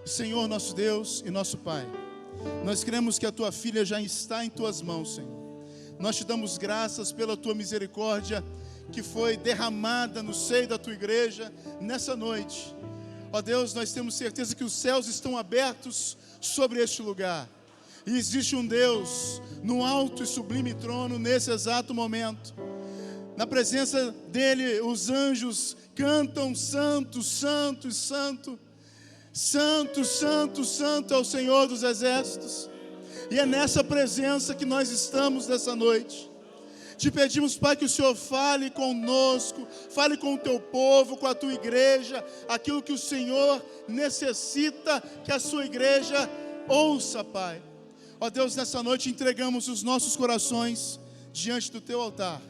Senhor, nosso Deus e nosso Pai, nós cremos que a Tua filha já está em Tuas mãos, Senhor. Nós te damos graças pela Tua misericórdia que foi derramada no seio da Tua igreja nessa noite. Ó Deus, nós temos certeza que os céus estão abertos sobre este lugar. E existe um Deus no alto e sublime trono nesse exato momento. Na presença dele, os anjos cantam: Santo, Santo e Santo. Santo, Santo, Santo é o Senhor dos exércitos. E é nessa presença que nós estamos nessa noite. Te pedimos, Pai, que o Senhor fale conosco, fale com o Teu povo, com a Tua igreja, aquilo que o Senhor necessita que a Sua igreja ouça, Pai. Ó Deus, nessa noite entregamos os nossos corações diante do Teu altar.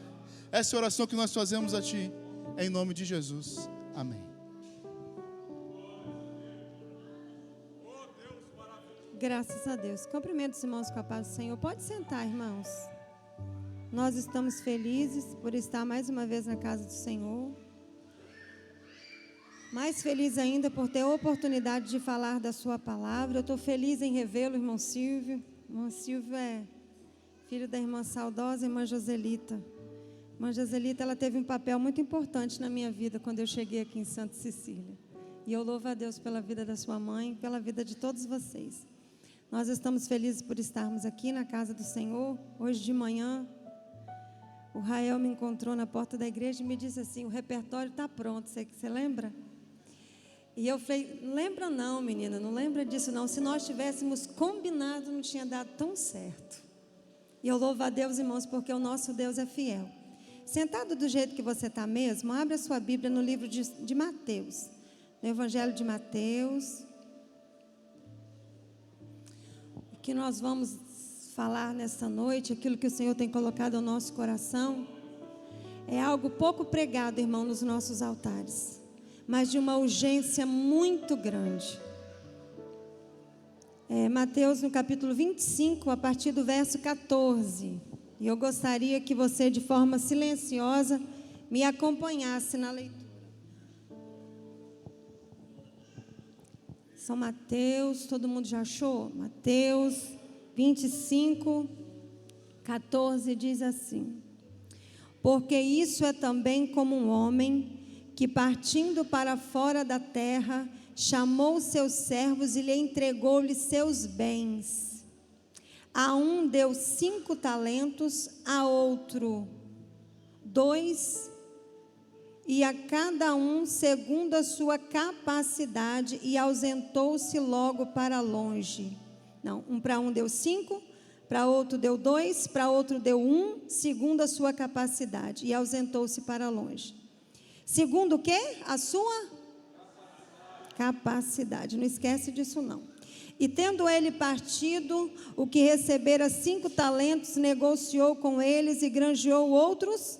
Essa é a oração que nós fazemos a Ti, em nome de Jesus. Amém. Graças a Deus. Cumprimento os irmãos com a paz do Senhor. Pode sentar, irmãos. Nós estamos felizes por estar mais uma vez na casa do Senhor. Mais feliz ainda por ter a oportunidade de falar da sua palavra. Eu estou feliz em revê-lo, irmão Silvio. Irmão Silvio é filho da irmã saudosa, irmã Joselita. Irmã Joselita, ela teve um papel muito importante na minha vida quando eu cheguei aqui em Santa Cecília. E eu louvo a Deus pela vida da sua mãe, pela vida de todos vocês. Nós estamos felizes por estarmos aqui na casa do Senhor. Hoje de manhã, o Rael me encontrou na porta da igreja e me disse assim: o repertório está pronto, você lembra? E eu falei: lembra não, menina, não lembra disso não. Se nós tivéssemos combinado, não tinha dado tão certo. E eu louvo a Deus, irmãos, porque o nosso Deus é fiel. Sentado do jeito que você está mesmo, abre a sua Bíblia no livro de Mateus, no Evangelho de Mateus. O que nós vamos falar nessa noite, aquilo que o Senhor tem colocado ao nosso coração, é algo pouco pregado, irmão, nos nossos altares, mas de uma urgência muito grande. Mateus, no capítulo 25, a partir do verso 14. E eu gostaria que você, de forma silenciosa, me acompanhasse na leitura. São Mateus, todo mundo já achou? Mateus 25, 14 diz assim: porque isso é também como um homem que, partindo para fora da terra, chamou seus servos e lhe entregou-lhes seus bens. A um deu 5 talentos, a outro 2, e a cada um segundo a sua capacidade, e ausentou-se logo para longe. Não, para um deu 5, para outro deu 2, para outro deu 1, segundo a sua capacidade, e ausentou-se para longe. Segundo o quê? A sua capacidade. Não esquece disso não. E tendo ele partido, o que recebera 5 talentos, negociou com eles e granjeou outros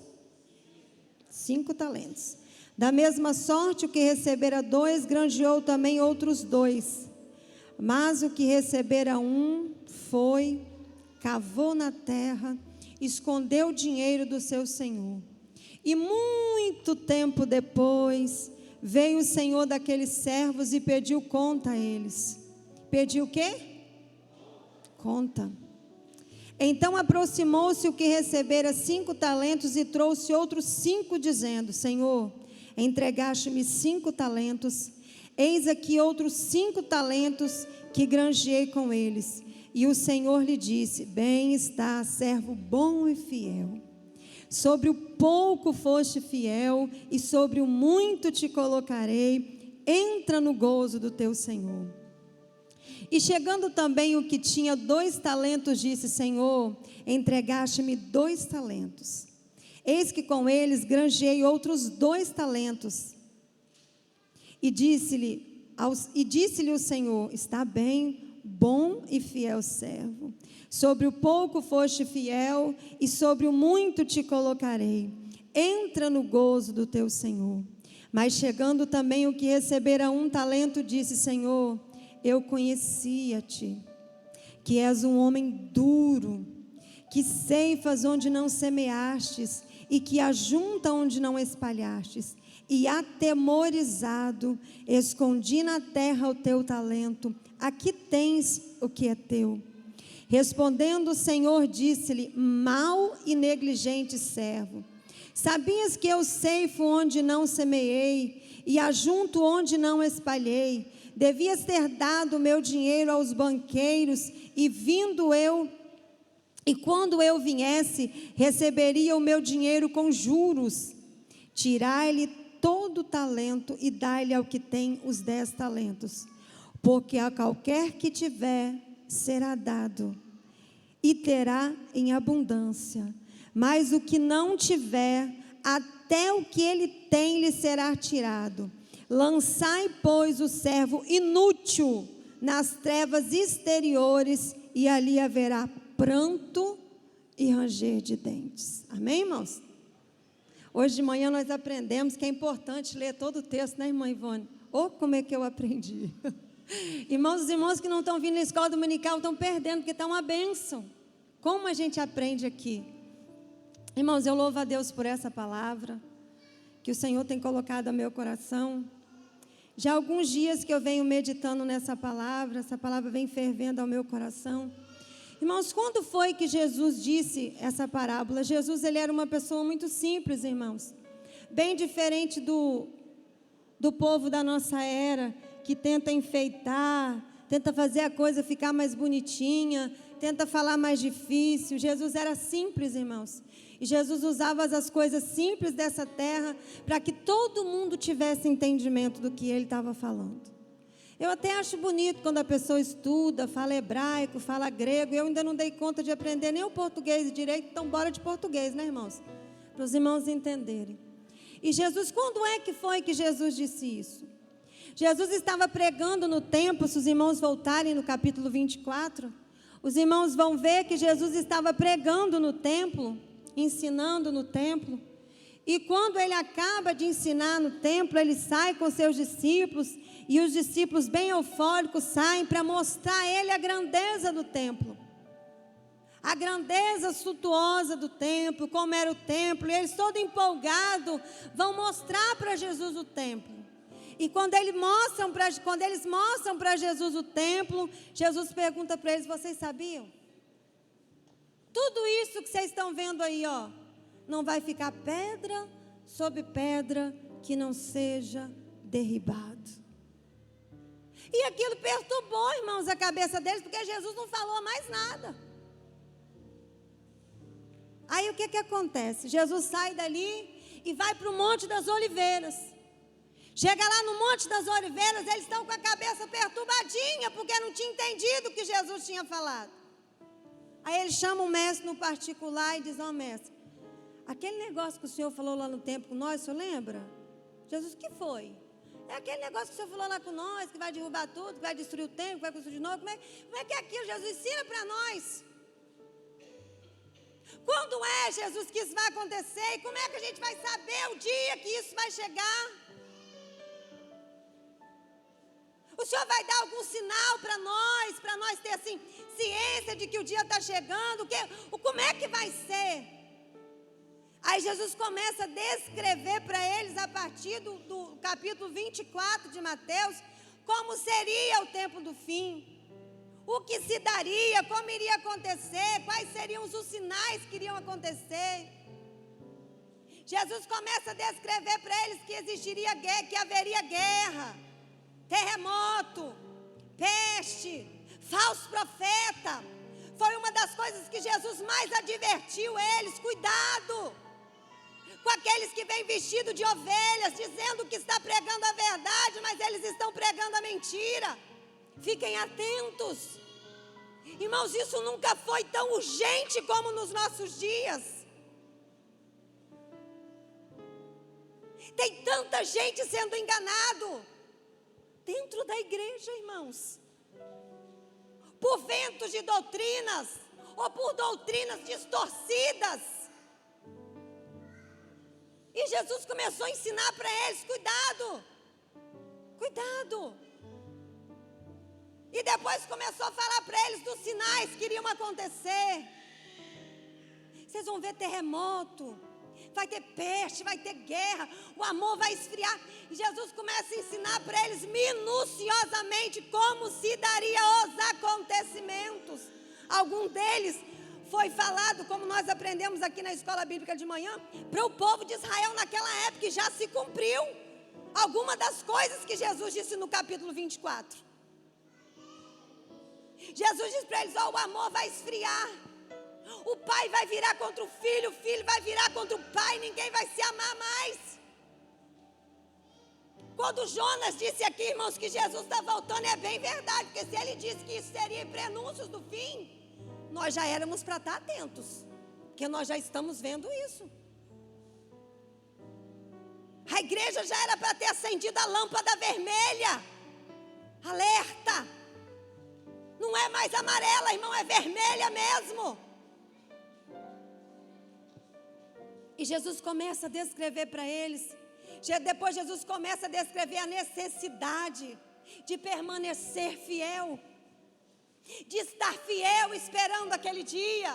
5 talentos. Da mesma sorte, o que recebera 2, granjeou também outros 2. Mas o que recebera 1, foi, cavou na terra, escondeu o dinheiro do seu senhor. E muito tempo depois, veio o senhor daqueles servos e pediu conta a eles. Pediu o quê? Conta. Então aproximou-se o que recebera 5 talentos e trouxe outros 5, dizendo: Senhor, entregaste-me 5 talentos, eis aqui outros 5 talentos que granjeei com eles. E o Senhor lhe disse: bem está, servo bom e fiel. Sobre o pouco foste fiel, e sobre o muito te colocarei. Entra no gozo do teu Senhor. E chegando também o que tinha 2 talentos, disse: Senhor, entregaste-me 2 talentos. Eis que com eles granjeei outros 2 talentos. E disse-lhe o Senhor: está bem, bom e fiel servo. Sobre o pouco foste fiel, e sobre o muito te colocarei. Entra no gozo do teu Senhor. Mas chegando também o que recebera 1 talento, disse: Senhor, eu conhecia-te, que és um homem duro, que ceifas onde não semeastes, e que ajunta onde não espalhastes. e atemorizado, escondi na terra o teu talento. Aqui tens o que é teu. Respondendo o Senhor, disse-lhe: mau e negligente servo, sabias que eu ceifo onde não semeei e ajunto onde não espalhei? Devias ter dado o meu dinheiro aos banqueiros, e quando eu viesse, receberia o meu dinheiro com juros. Tirai-lhe todo o talento e dai-lhe ao que tem os 10 talentos, porque a qualquer que tiver será dado, e terá em abundância. Mas o que não tiver, até o que ele tem lhe será tirado. Lançai, pois, o servo inútil nas trevas exteriores, e ali haverá pranto e ranger de dentes. Amém, irmãos? Hoje de manhã nós aprendemos que é importante ler todo o texto, né, irmã Ivone? Como é que eu aprendi? Irmãos, os irmãos que não estão vindo na escola dominical estão perdendo, porque está uma bênção. Como a gente aprende aqui? Irmãos, eu louvo a Deus por essa palavra que o Senhor tem colocado ao meu coração. Já há alguns dias que eu venho meditando nessa palavra, essa palavra vem fervendo ao meu coração. Irmãos, quando foi que Jesus disse essa parábola? Jesus, ele era uma pessoa muito simples, irmãos. Bem diferente do povo da nossa era, que tenta enfeitar, tenta fazer a coisa ficar mais bonitinha, tenta falar mais difícil. Jesus era simples, irmãos. E Jesus usava as coisas simples dessa terra para que todo mundo tivesse entendimento do que ele estava falando. Eu até acho bonito quando a pessoa estuda, fala hebraico, fala grego. Eu ainda não dei conta de aprender nem o português direito, então bora de português, né, irmãos? Para os irmãos entenderem. E Jesus, quando é que foi que Jesus disse isso? Jesus estava pregando no templo. Se os irmãos voltarem no capítulo 24, os irmãos vão ver que Jesus estava pregando no templo, ensinando no templo. E quando ele acaba de ensinar no templo, ele sai com seus discípulos, e os discípulos bem eufóricos saem para mostrar a ele a grandeza do templo, a grandeza suntuosa do templo, como era o templo. E eles todos empolgados vão mostrar para Jesus o templo. E quando eles mostram para Jesus o templo, Jesus pergunta para eles: vocês sabiam? Tudo isso que vocês estão vendo aí, não vai ficar pedra sobre pedra que não seja derribado. E aquilo perturbou, irmãos, a cabeça deles, porque Jesus não falou mais nada. Aí o que acontece? Jesus sai dali e vai para o Monte das Oliveiras. Chega lá no Monte das Oliveiras, eles estão com a cabeça perturbadinha, porque não tinha entendido o que Jesus tinha falado. Aí ele chama o mestre no particular e diz: mestre, aquele negócio que o senhor falou lá no templo com nós, o senhor lembra? Jesus: o que foi? É aquele negócio que o senhor falou lá com nós, que vai derrubar tudo, que vai destruir o templo, que vai construir de novo. Como é que é aquilo? Jesus, ensina para nós. Quando é, Jesus, que isso vai acontecer? E como é que a gente vai saber o dia que isso vai chegar? O Senhor vai dar algum sinal para nós ter assim, ciência de que o dia está chegando? Como é que vai ser? Aí Jesus começa a descrever para eles, a partir do capítulo 24 de Mateus, como seria o tempo do fim, o que se daria, como iria acontecer, quais seriam os sinais que iriam acontecer. Jesus começa a descrever para eles que existiria guerra, que haveria guerra, terremoto, peste, falso profeta. Foi uma das coisas que Jesus mais advertiu eles: cuidado com aqueles que vêm vestidos de ovelhas, dizendo que está pregando a verdade, mas eles estão pregando a mentira. Fiquem atentos. Irmãos, isso nunca foi tão urgente como nos nossos dias. Tem tanta gente sendo enganado dentro da igreja, irmãos, por ventos de doutrinas, ou por doutrinas distorcidas. E Jesus começou a ensinar para eles: cuidado, cuidado. E depois começou a falar para eles dos sinais que iriam acontecer. Vocês vão ver terremoto, vai ter peste, vai ter guerra, o amor vai esfriar. E Jesus começa a ensinar para eles minuciosamente como se daria os acontecimentos. Algum deles foi falado, como nós aprendemos aqui na escola bíblica de manhã, para o povo de Israel naquela época, e já se cumpriu alguma das coisas que Jesus disse no capítulo 24. Jesus disse para eles: o amor vai esfriar, o pai vai virar contra o filho vai virar contra o pai, ninguém vai se amar mais. Quando Jonas disse aqui, irmãos, que Jesus está voltando, é bem verdade, porque se ele disse que isso seria prenúncios do fim, nós já éramos para estar atentos, porque nós já estamos vendo isso. A igreja já era para ter acendido a lâmpada vermelha. Alerta! Não é mais amarela, irmão, é vermelha mesmo. E Jesus começa a descrever para eles. Depois Jesus começa a descrever a necessidade de permanecer fiel, de estar fiel esperando aquele dia,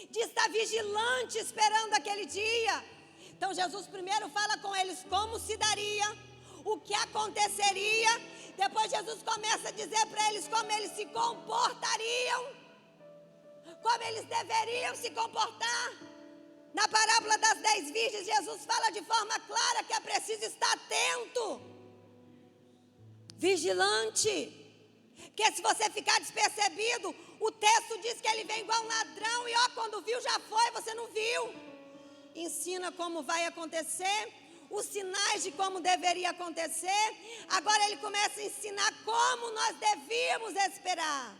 de estar vigilante esperando aquele dia. Então Jesus primeiro fala com eles como se daria, o que aconteceria. Depois Jesus começa a dizer para eles como eles se comportariam, como eles deveriam se comportar. Na parábola das 10 virgens, Jesus fala de forma clara que é preciso estar atento, vigilante. Porque se você ficar despercebido, o texto diz que ele vem igual um ladrão e quando viu já foi, você não viu. Ensina como vai acontecer, os sinais de como deveria acontecer. Agora ele começa a ensinar como nós devíamos esperar.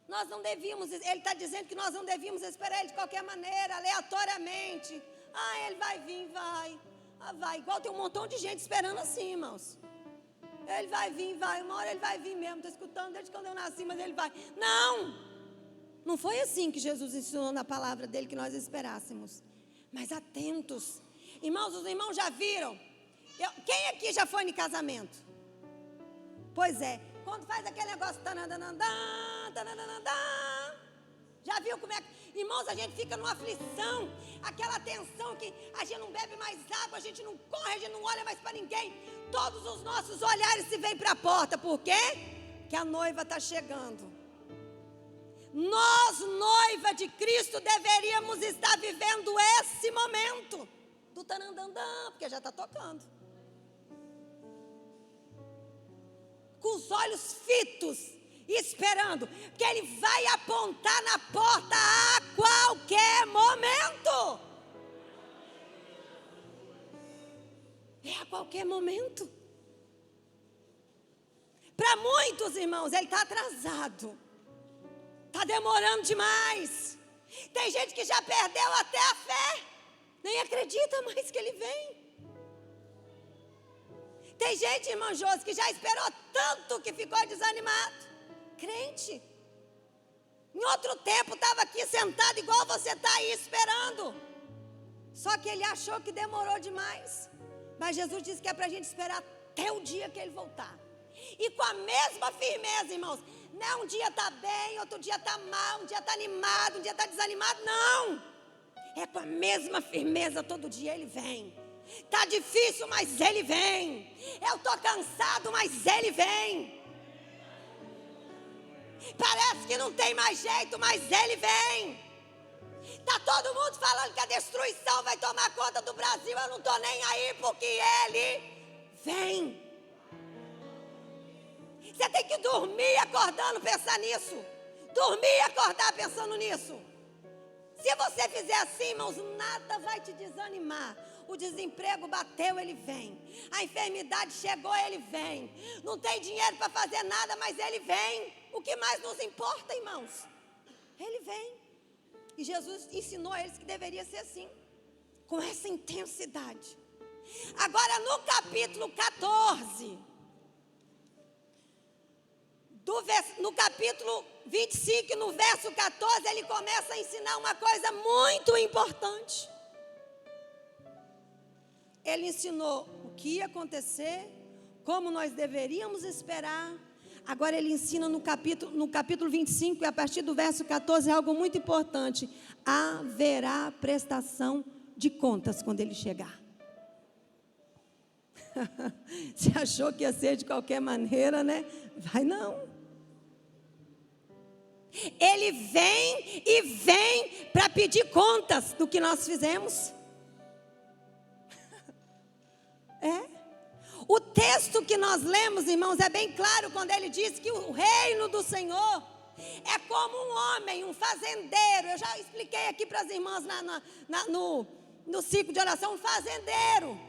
Nós não devíamos, ele está dizendo que nós não devíamos esperar ele de qualquer maneira, aleatoriamente. Ele vai vir, vai. Vai, igual tem um montão de gente esperando assim, irmãos. Ele vai vir, vai, uma hora ele vai vir mesmo. Estou escutando desde quando eu nasci, mas ele vai. Não foi assim que Jesus ensinou na palavra dele que nós esperássemos. Mas atentos. Irmãos, os irmãos já viram? Quem aqui já foi em casamento? Pois é. Quando faz aquele negócio, já viu como é que... Irmãos, a gente fica numa aflição, aquela tensão que a gente não bebe mais água, a gente não corre, a gente não olha mais para ninguém. Todos os nossos olhares se vêm para a porta. Por quê? Porque a noiva está chegando. Nós, noiva de Cristo, deveríamos estar vivendo esse momento do tanandandã, porque já está tocando. Com os olhos fitos, esperando, porque ele vai apontar na porta a qualquer momento. É a qualquer momento. Para muitos irmãos, ele está atrasado, está demorando demais. Tem gente que já perdeu até a fé, nem acredita mais que ele vem. Tem gente, irmão Josi, que já esperou tanto que ficou desanimado. Crente. Em outro tempo estava aqui sentado igual você está aí esperando. Só que ele achou que demorou demais. Mas Jesus disse que é para a gente esperar até o dia que ele voltar. E com a mesma firmeza, irmãos. Não, um dia está bem, outro dia está mal, um dia está animado, um dia está desanimado. Não. É com a mesma firmeza, todo dia ele vem. Está difícil, mas ele vem. Eu estou cansado, mas ele vem. Parece que não tem mais jeito, mas ele vem. Está todo mundo falando que a destruição vai tomar conta do Brasil. Eu não estou nem aí, porque ele vem. Você tem que dormir acordando, pensar nisso. Dormir e acordar pensando nisso. Se você fizer assim, irmãos, nada vai te desanimar. O desemprego bateu, ele vem. A enfermidade chegou, ele vem. Não tem dinheiro para fazer nada, mas ele vem. O que mais nos importa, irmãos? Ele vem. E Jesus ensinou a eles que deveria ser assim, com essa intensidade. Agora, no capítulo 14, no capítulo 25, no verso 14, ele começa a ensinar uma coisa muito importante. Ele ensinou o que ia acontecer, como nós deveríamos esperar, Agora ele ensina no capítulo 25, e a partir do verso 14, é algo muito importante. Haverá prestação de contas quando ele chegar. Você achou que ia ser de qualquer maneira, né? Vai não. Ele vem para pedir contas do que nós fizemos. O texto que nós lemos, irmãos, é bem claro quando ele diz que o reino do Senhor é como um homem, um fazendeiro. Eu já expliquei aqui para as irmãs no ciclo de oração, um fazendeiro.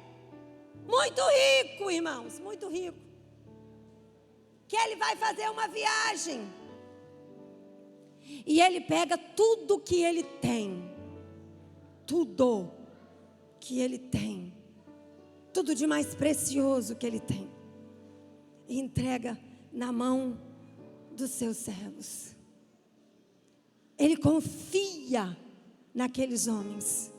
Muito rico, irmãos, muito rico. Que ele vai fazer uma viagem. E ele pega tudo que ele tem. Tudo que ele tem. Tudo de mais precioso que ele tem. E entrega na mão dos seus servos. Ele confia naqueles homens.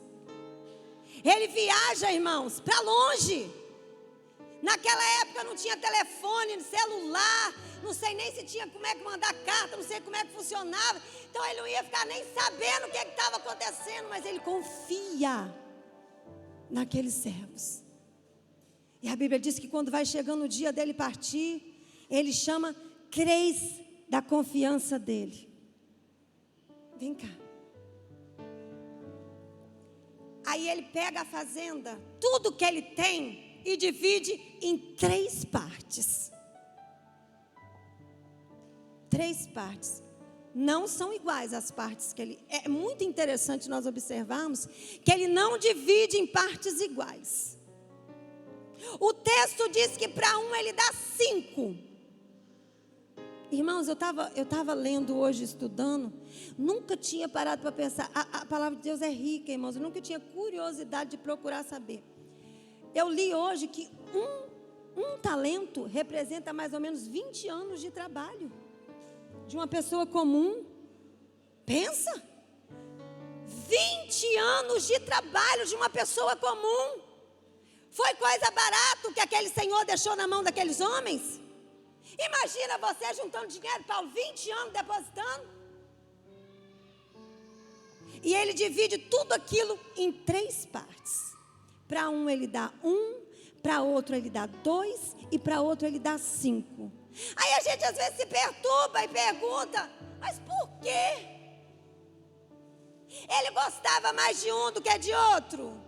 Ele viaja, irmãos, para longe. Naquela época não tinha telefone, celular, não sei nem se tinha como é que mandar carta, não sei como é que funcionava. Então ele não ia ficar nem sabendo o que estava acontecendo, mas ele confia naqueles servos. E a Bíblia diz que quando vai chegando o dia dele partir, ele chama 3 da confiança dele. Vem cá. Aí ele pega a fazenda, tudo que ele tem, e divide em 3 partes. 3 partes. Não são iguais as partes que ele... É muito interessante nós observarmos que ele não divide em partes iguais. O texto diz que para um ele dá 5. Irmãos, eu estava lendo hoje, estudando, nunca tinha parado para pensar. A palavra de Deus é rica, irmãos, eu nunca tinha curiosidade de procurar saber. Eu li hoje que um talento representa mais ou menos 20 anos de trabalho de uma pessoa comum. Pensa, 20 anos de trabalho de uma pessoa comum. Foi coisa barata que aquele Senhor deixou na mão daqueles homens? Imagina você juntando dinheiro, Paulo, 20 anos depositando. E ele divide tudo aquilo em 3 partes. Para um ele dá 1, para outro ele dá 2 e para outro ele dá 5. Aí a gente às vezes se perturba e pergunta, mas por quê? Ele gostava mais de um do que de outro.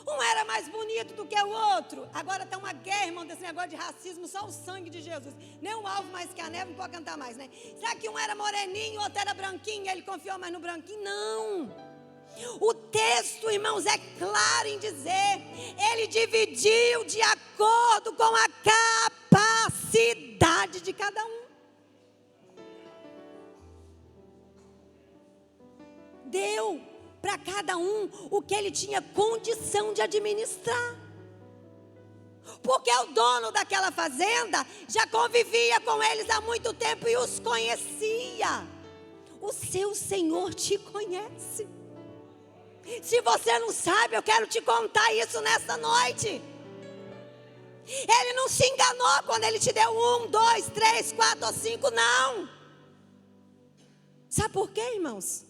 Um era mais bonito do que o outro. Agora está uma guerra, irmão, desse negócio de racismo, só o sangue de Jesus. Nem um alvo mais que a neve, não pode cantar mais, né? Será que um era moreninho, o outro era branquinho, ele confiou mais no branquinho? Não. O texto, irmãos, é claro em dizer, ele dividiu de acordo com a capacidade de cada um. Deu para cada um o que ele tinha condição de administrar. Porque o dono daquela fazenda já convivia com eles há muito tempo e os conhecia. O seu Senhor te conhece. Se você não sabe, eu quero te contar isso nessa noite. Ele não se enganou quando ele te deu 1, 2, 3, 4 ou 5, não. Sabe por quê, irmãos?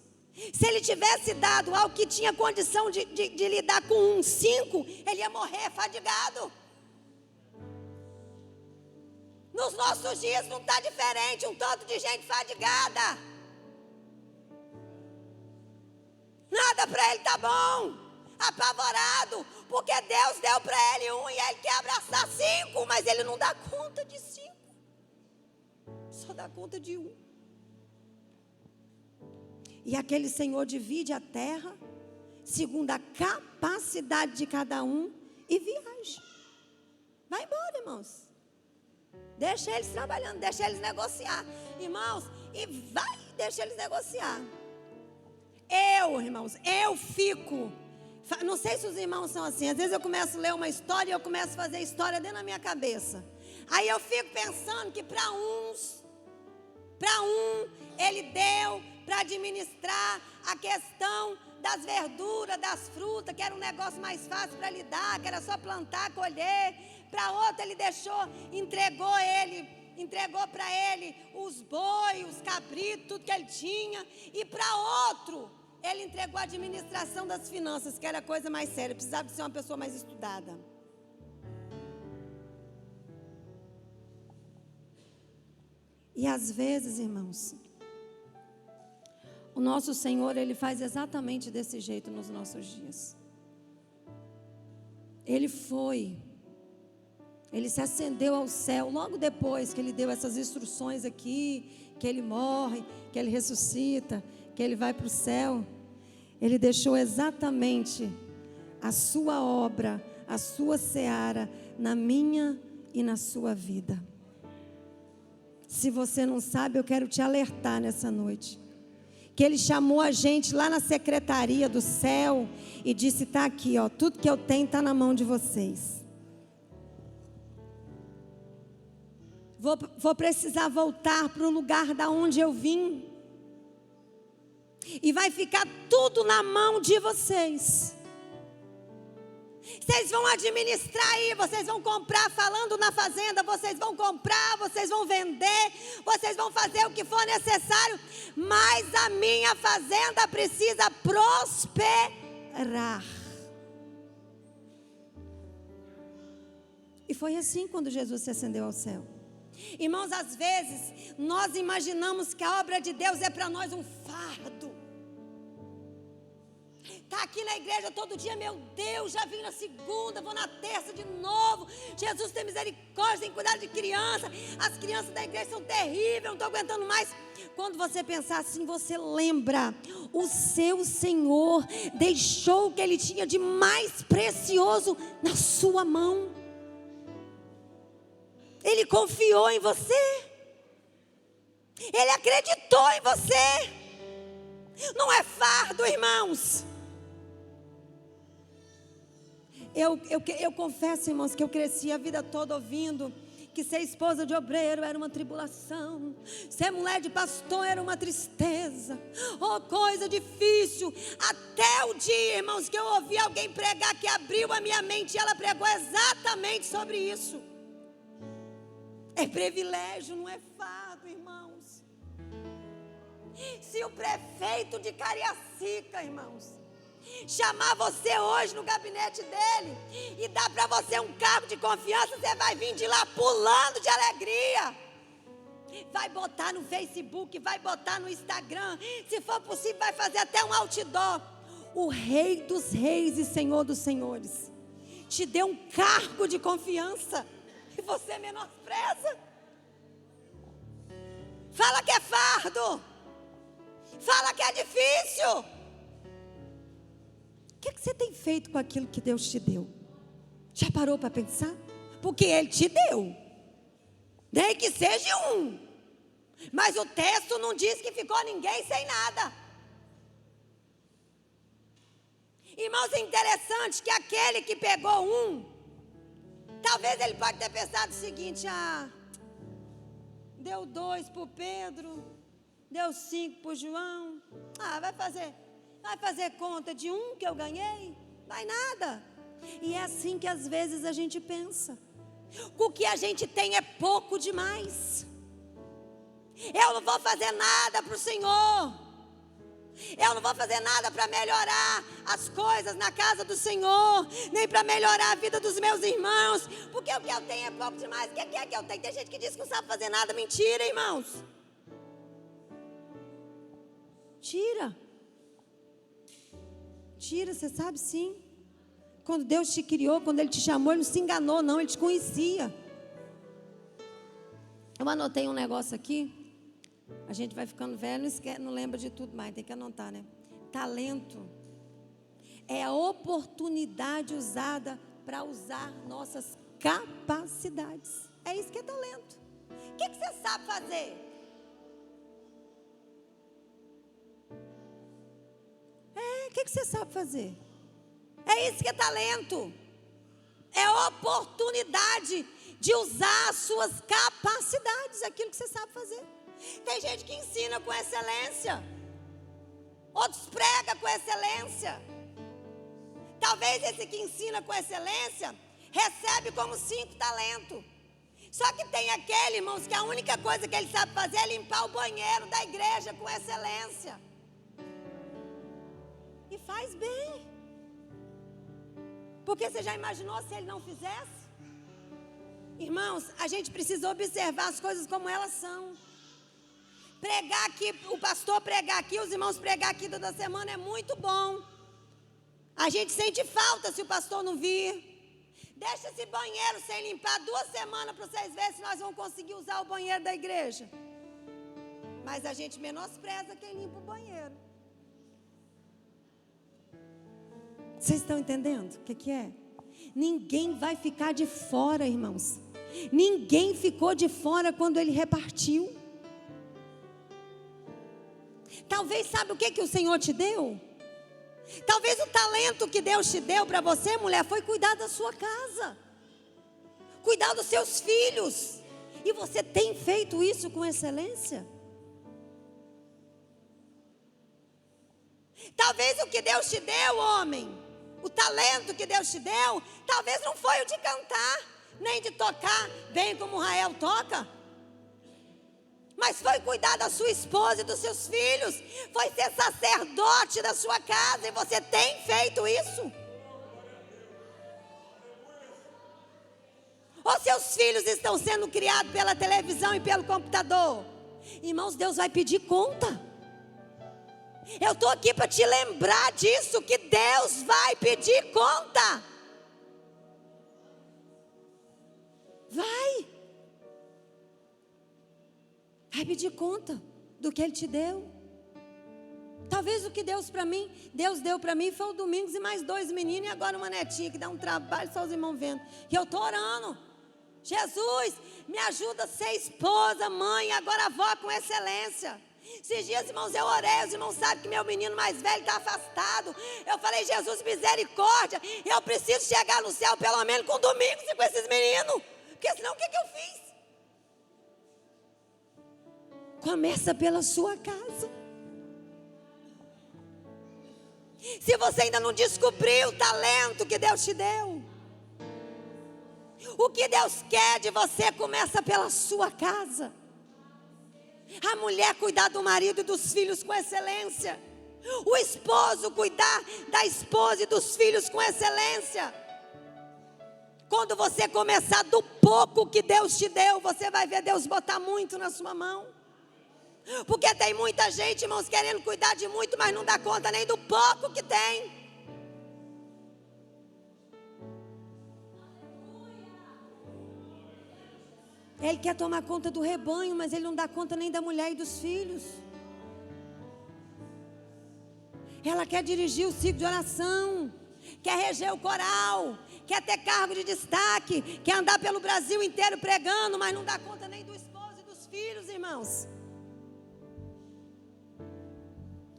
Se ele tivesse dado algo que tinha condição de lidar com 5, ele ia morrer fadigado. Nos nossos dias não está diferente, um tanto de gente fadigada. Nada para ele está bom, apavorado, porque Deus deu para ele 1 e ele quer abraçar 5, mas ele não dá conta de 5, só dá conta de 1. E aquele Senhor divide a terra segundo a capacidade de cada um e viaja. Vai embora, irmãos. Deixa eles trabalhando, deixa eles negociar. Irmãos, e vai, deixa eles negociar. Irmãos, eu fico... Não sei se os irmãos são assim. Às vezes eu começo a ler uma história e eu começo a fazer história dentro da minha cabeça. Aí eu fico pensando que para um, ele deu para administrar a questão das verduras, das frutas, que era um negócio mais fácil para lidar, que era só plantar, colher, para outro ele entregou para ele os bois, os cabritos, tudo que ele tinha. E para outro, ele entregou a administração das finanças, que era a coisa mais séria, precisava de ser uma pessoa mais estudada. E às vezes, irmãos, o nosso Senhor, Ele faz exatamente desse jeito nos nossos dias. Ele se ascendeu ao céu, logo depois que Ele deu essas instruções aqui, que Ele morre, que Ele ressuscita, que Ele vai para o céu. Ele deixou exatamente a sua obra, a sua seara, na minha e na sua vida. Se você não sabe, eu quero te alertar nessa noite. Que Ele chamou a gente lá na secretaria do céu e disse, está aqui, ó, tudo que eu tenho está na mão de vocês. Vou precisar voltar para o lugar da onde eu vim. E vai ficar tudo na mão de vocês. Vocês vão administrar aí, vocês vão comprar, falando na fazenda, vocês vão comprar, vocês vão vender, vocês vão fazer o que for necessário, mas a minha fazenda precisa prosperar. E foi assim quando Jesus se ascendeu ao céu. Irmãos, às vezes nós imaginamos que a obra de Deus é para nós um fardo. Está aqui na igreja todo dia, meu Deus, já vim na segunda, vou na terça de novo. Jesus tem misericórdia, tem cuidado de criança. As crianças da igreja são terríveis, não estou aguentando mais. Quando você pensar assim, você lembra, o seu Senhor deixou o que Ele tinha de mais precioso na sua mão. Ele confiou em você. Ele acreditou em você. Não é fardo, irmãos. Eu confesso, irmãos, que eu cresci a vida toda ouvindo que ser esposa de obreiro era uma tribulação, ser mulher de pastor era uma tristeza, oh, coisa difícil. Até o dia, irmãos, que eu ouvi alguém pregar que abriu a minha mente, e ela pregou exatamente sobre isso. É privilégio, não é fardo, irmãos. Se o prefeito de Cariacica, irmãos, chamar você hoje no gabinete dele e dar para você um cargo de confiança, você vai vir de lá pulando de alegria. Vai botar no Facebook, vai botar no Instagram, se for possível vai fazer até um outdoor. O Rei dos Reis e Senhor dos Senhores te deu um cargo de confiança e você menospreza. Fala que é fardo, fala que é difícil. O que você tem feito com aquilo que Deus te deu? Já parou para pensar? Porque Ele te deu, nem que seja um, mas o texto não diz que ficou ninguém sem nada. Irmãos, é interessante que aquele que pegou um, talvez ele pode ter pensado o seguinte: deu 2 para o Pedro, deu 5 para o João, vai fazer conta de um que eu ganhei? Vai nada. E é assim que às vezes a gente pensa. O que a gente tem é pouco demais. Eu não vou fazer nada para o Senhor. Eu não vou fazer nada para melhorar as coisas na casa do Senhor, nem para melhorar a vida dos meus irmãos, porque o que eu tenho é pouco demais. O que é que eu tenho? Tem gente que diz que não sabe fazer nada. Mentira, irmãos. Tira, você sabe sim. Quando Deus te criou, quando Ele te chamou, Ele não se enganou não, Ele te conhecia. Eu anotei um negócio aqui. A gente vai ficando velho, não lembra de tudo mais, tem que anotar, né? Talento é a oportunidade usada para usar nossas capacidades. É isso que é talento. O que você sabe fazer? O que você sabe fazer? É isso que é talento. É oportunidade de usar as suas capacidades, aquilo que você sabe fazer. Tem gente que ensina com excelência, outros pregam com excelência. Talvez esse que ensina com excelência, recebe como 5 talentos. Só que tem aquele, irmãos, que a única coisa que ele sabe fazer é limpar o banheiro da igreja com excelência. E faz bem. Porque você já imaginou se ele não fizesse? Irmãos, a gente precisa observar as coisas como elas são. Pregar aqui, o pastor pregar aqui, os irmãos pregar aqui toda semana é muito bom. A gente sente falta se o pastor não vir. Deixa esse banheiro sem limpar 2 semanas para vocês verem se nós vamos conseguir usar o banheiro da igreja. Mas a gente menospreza quem limpa o banheiro. Vocês estão entendendo o que é? Ninguém vai ficar de fora, irmãos. Ninguém ficou de fora quando ele repartiu. Talvez, sabe o que o Senhor te deu? Talvez o talento que Deus te deu para você, mulher, foi cuidar da sua casa, cuidar dos seus filhos. E você tem feito isso com excelência? Talvez o que Deus te deu, homem, o talento que Deus te deu, talvez não foi o de cantar, nem de tocar bem como Rael toca. Mas foi cuidar da sua esposa e dos seus filhos. Foi ser sacerdote da sua casa. E você tem feito isso? Ou seus filhos estão sendo criados pela televisão e pelo computador? Irmãos, Deus vai pedir conta. Eu estou aqui para te lembrar disso, que Deus vai pedir conta. Vai pedir conta do que Ele te deu. Talvez o que Deus deu para mim foi o Domingos e mais 2 meninos e agora uma netinha que dá um trabalho, só os irmãos vendo. E eu estou orando. Jesus, me ajuda a ser esposa, mãe, agora avó com excelência. Esses dias, irmãos, eu orei, os irmãos sabem que meu menino mais velho está afastado. Eu falei, Jesus, misericórdia, eu preciso chegar no céu pelo menos com Domingos e com esses meninos. Porque senão o que eu fiz? Começa pela sua casa. Se você ainda não descobriu o talento que Deus te deu, o que Deus quer de você começa pela sua casa. A mulher cuidar do marido e dos filhos com excelência. O esposo cuidar da esposa e dos filhos com excelência. Quando você começar do pouco que Deus te deu, você vai ver Deus botar muito na sua mão. Porque tem muita gente, irmãos, querendo cuidar de muito, mas não dá conta nem do pouco que tem. Ele quer tomar conta do rebanho, mas ele não dá conta nem da mulher e dos filhos. Ela quer dirigir o ciclo de oração, quer reger o coral, quer ter cargo de destaque, quer andar pelo Brasil inteiro pregando, mas não dá conta nem do esposo e dos filhos, irmãos.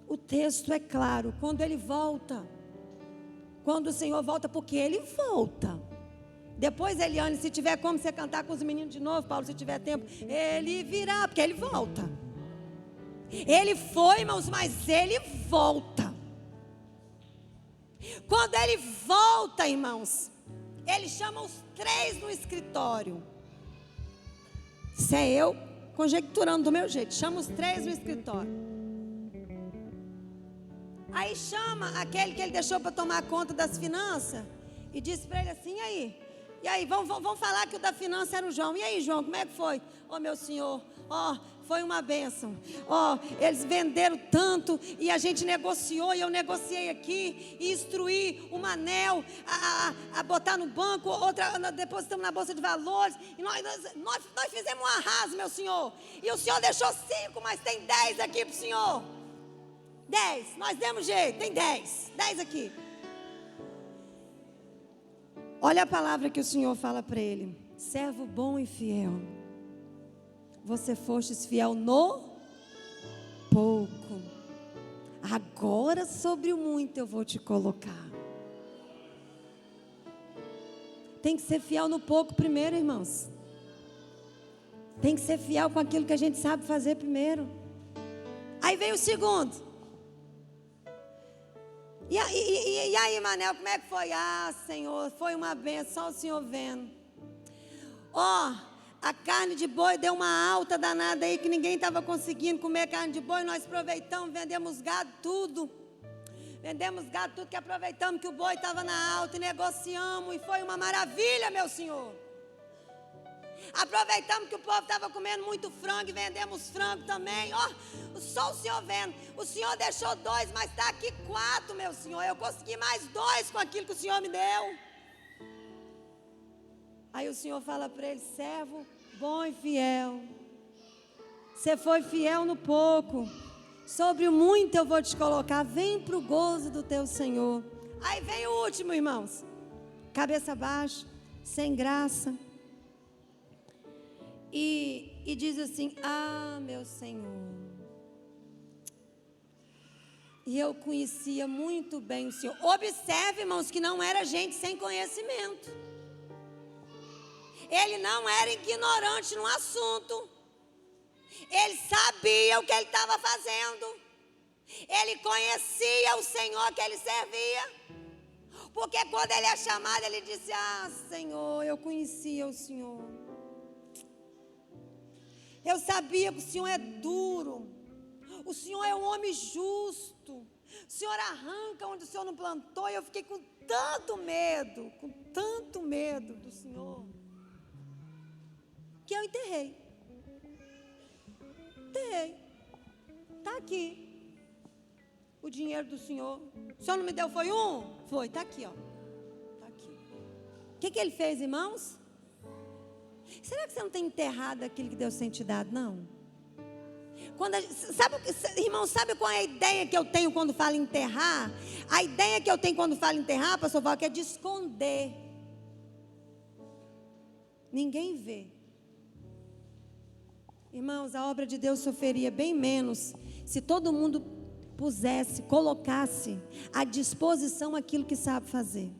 O texto é claro, quando ele volta, quando o Senhor volta, porque ele volta. Depois, Eliane, se tiver como você cantar com os meninos de novo, Paulo, se tiver tempo, ele virá, porque ele volta. Ele foi, irmãos, mas ele volta. Quando ele volta, irmãos, ele chama os 3 no escritório. Isso é eu conjecturando do meu jeito, chama os 3 no escritório. Aí chama aquele que ele deixou para tomar conta das finanças e diz para ele assim, e aí, vamos falar que o da finança era o João. E aí, João, como é que foi? Meu senhor, foi uma bênção. Eles venderam tanto e a gente negociou e eu negociei aqui e instruí uma anel a botar no banco, outra depositamos na bolsa de valores e nós fizemos um arraso, meu senhor. E o senhor deixou 5, mas tem 10 aqui para o senhor. 10, nós demos jeito, tem 10 aqui. Olha a palavra que o Senhor fala para ele: servo bom e fiel, você fostes fiel no pouco, agora sobre o muito eu vou te colocar. Tem que ser fiel no pouco primeiro, irmãos. Tem que ser fiel com aquilo que a gente sabe fazer primeiro. Aí vem o segundo. E aí, Manel, como é que foi? Ah, Senhor, foi uma benção, só o Senhor vendo. A carne de boi deu uma alta danada aí, que ninguém estava conseguindo comer carne de boi. Nós aproveitamos, vendemos gado, tudo. Vendemos gado, tudo, que aproveitamos que o boi estava na alta e negociamos. E foi uma maravilha, meu Senhor. Aproveitamos que o povo estava comendo muito frango e vendemos frango também. Só o Senhor vendo. O Senhor deixou 2, mas está aqui 4, meu Senhor. Eu consegui mais 2 com aquilo que o Senhor me deu. Aí o Senhor fala para ele: servo bom e fiel, você foi fiel no pouco, sobre o muito eu vou te colocar, vem para o gozo do teu Senhor. Aí vem o último, irmãos, cabeça baixa, sem graça, e diz assim: ah, meu Senhor, e eu conhecia muito bem o Senhor. Observe, irmãos, que não era gente sem conhecimento. Ele não era ignorante no assunto. Ele sabia o que ele estava fazendo. Ele conhecia o Senhor que ele servia. Porque quando ele é chamado, ele disse: ah, Senhor, eu conhecia o Senhor. Eu sabia que o Senhor é duro. O Senhor é um homem justo. O Senhor arranca onde o Senhor não plantou. E eu fiquei com tanto medo do Senhor, que eu enterrei. Está aqui o dinheiro do Senhor. O Senhor não me deu, foi um? Foi, está aqui, ó. Está aqui. O que ele fez, irmãos? Será que você não tem enterrado aquilo que Deus tem te dado, não? Irmão, sabe qual é a ideia que eu tenho quando falo enterrar? A ideia que eu tenho quando falo enterrar, pastor Val, que é de esconder. Ninguém vê. Irmãos, a obra de Deus sofreria bem menos se todo mundo colocasse à disposição aquilo que sabe fazer.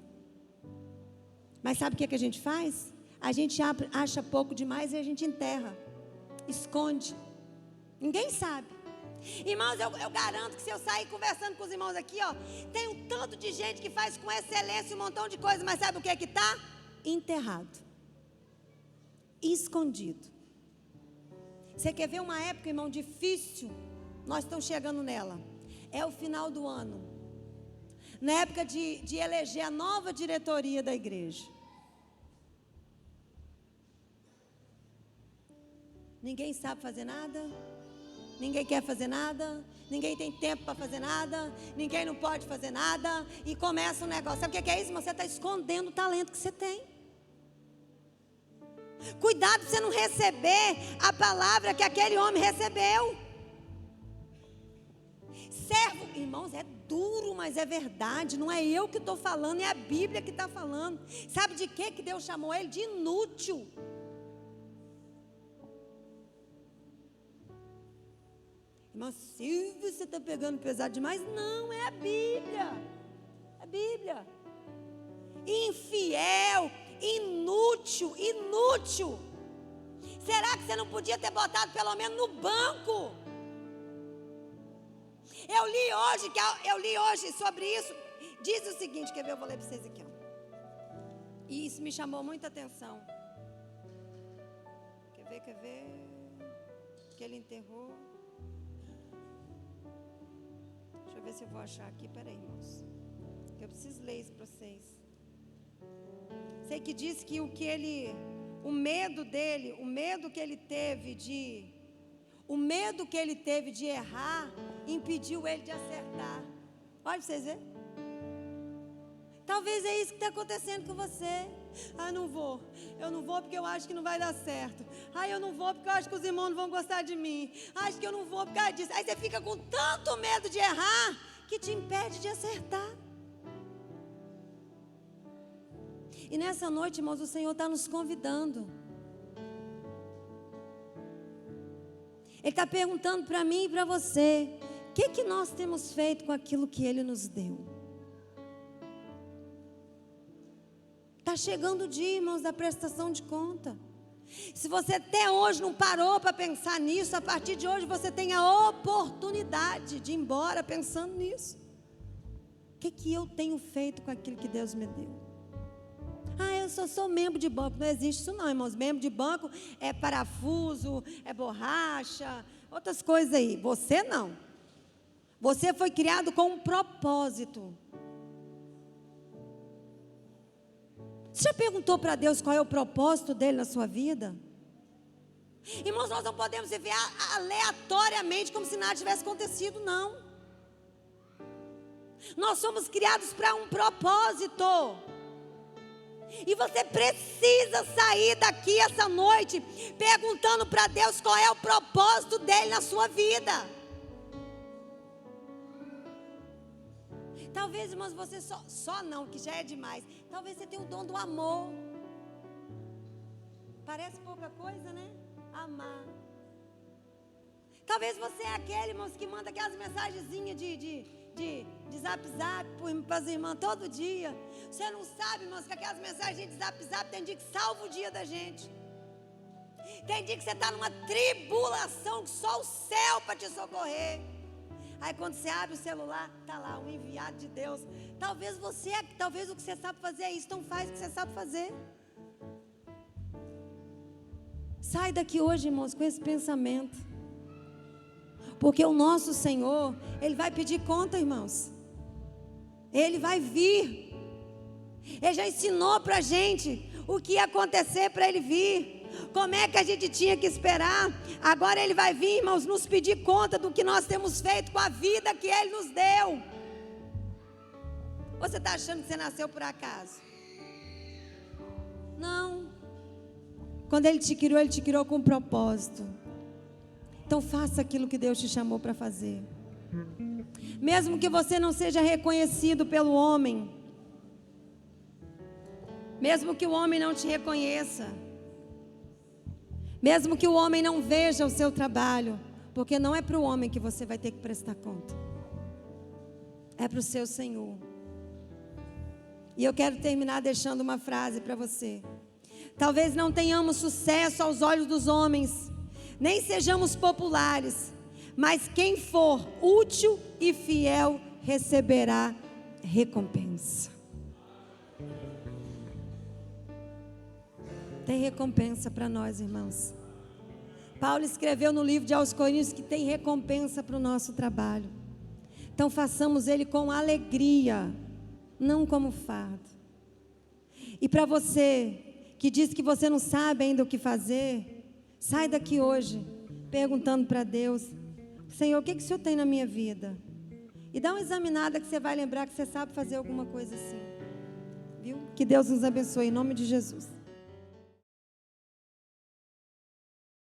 Mas sabe o que a gente faz? A gente acha pouco demais e a gente enterra, esconde. Ninguém sabe. Irmãos, eu garanto que se eu sair conversando com os irmãos aqui, tem um tanto de gente que faz com excelência um montão de coisas, mas sabe o que está? Enterrado, escondido. Você quer ver uma época, irmão, difícil? Nós estamos chegando nela. É o final do ano. Na época de eleger a nova diretoria da igreja. Ninguém sabe fazer nada. Ninguém quer fazer nada. Ninguém tem tempo para fazer nada. Ninguém não pode fazer nada. E começa um negócio. Sabe o que é isso, irmão? Você está escondendo o talento que você tem. Cuidado para você não receber a palavra que aquele homem recebeu. Servo, irmãos, é duro, mas é verdade. Não é eu que estou falando, é a Bíblia que está falando. Sabe de que Deus chamou ele? De inútil. Irmão, se você está pegando pesado demais, não, é a Bíblia. É a Bíblia. Infiel, inútil. Será que você não podia ter botado pelo menos no banco? Eu li hoje sobre isso. Diz o seguinte, quer ver? Eu vou ler para vocês aqui. E isso me chamou muita atenção. Quer ver? Que ele enterrou. Deixa eu ver se eu vou achar aqui. Peraí, irmãos. Eu preciso ler isso para vocês. Sei que diz que o medo que ele teve de errar, impediu ele de acertar. Olha para vocês verem. Talvez é isso que está acontecendo com você. Eu não vou porque eu acho que não vai dar certo. Eu não vou porque eu acho que os irmãos não vão gostar de mim. Acho que eu não vou por causa disso. Aí você fica com tanto medo de errar que te impede de acertar. E nessa noite, irmãos, o Senhor está nos convidando. Ele está perguntando para mim e para você: o que nós temos feito com aquilo que Ele nos deu? Está chegando o dia, irmãos, da prestação de conta. Se você até hoje não parou para pensar nisso, a partir de hoje você tem a oportunidade de ir embora pensando nisso. que eu tenho feito com aquilo que Deus me deu? Ah, eu só sou membro de banco. Não existe isso não, irmãos. Membro de banco é parafuso, é borracha, outras coisas aí. Você não. Você foi criado com um propósito. Você já perguntou para Deus qual é o propósito dele na sua vida? Irmãos, nós não podemos viver aleatoriamente como se nada tivesse acontecido, não. Nós somos criados para um propósito. E você precisa sair daqui essa noite perguntando para Deus qual é o propósito dele na sua vida. Talvez, irmãos, você só não, que já é demais. Talvez você tenha o dom do amor. Parece pouca coisa, né? Amar. Talvez você é aquele, irmãos, que manda aquelas mensagenzinhas de zap para as irmãs todo dia. Você não sabe, irmãos, que aquelas mensagens de zap tem dia que salva o dia da gente. Tem dia que você está numa tribulação que só o céu para te socorrer. Aí quando você abre o celular, está lá um enviado de Deus. Talvez o que você sabe fazer é isso, então faz o que você sabe fazer. Sai daqui hoje, irmãos, com esse pensamento. Porque o nosso Senhor, Ele vai pedir conta, irmãos. Ele vai vir. Ele já ensinou para a gente o que ia acontecer para Ele vir. Como é que a gente tinha que esperar? Agora Ele vai vir, irmãos, nos pedir conta do que nós temos feito com a vida que Ele nos deu. Ou você está achando que você nasceu por acaso? Não. Quando Ele te criou com um propósito. Então faça aquilo que Deus te chamou para fazer. Mesmo que você não seja reconhecido pelo homem. Mesmo que o homem não te reconheça. Mesmo que o homem não veja o seu trabalho. Porque não é para o homem que você vai ter que prestar conta. É para o seu Senhor. E eu quero terminar deixando uma frase para você. Talvez não tenhamos sucesso aos olhos dos homens. Nem sejamos populares. Mas quem for útil e fiel receberá recompensa. Tem recompensa para nós, irmãos. Paulo escreveu no livro de aos Coríntios que tem recompensa para o nosso trabalho. Então façamos ele com alegria, não como fardo. E para você que diz que você não sabe ainda o que fazer, sai daqui hoje perguntando para Deus: Senhor, o que o Senhor tem na minha vida? E dá uma examinada que você vai lembrar que você sabe fazer alguma coisa assim. Viu? Que Deus nos abençoe em nome de Jesus.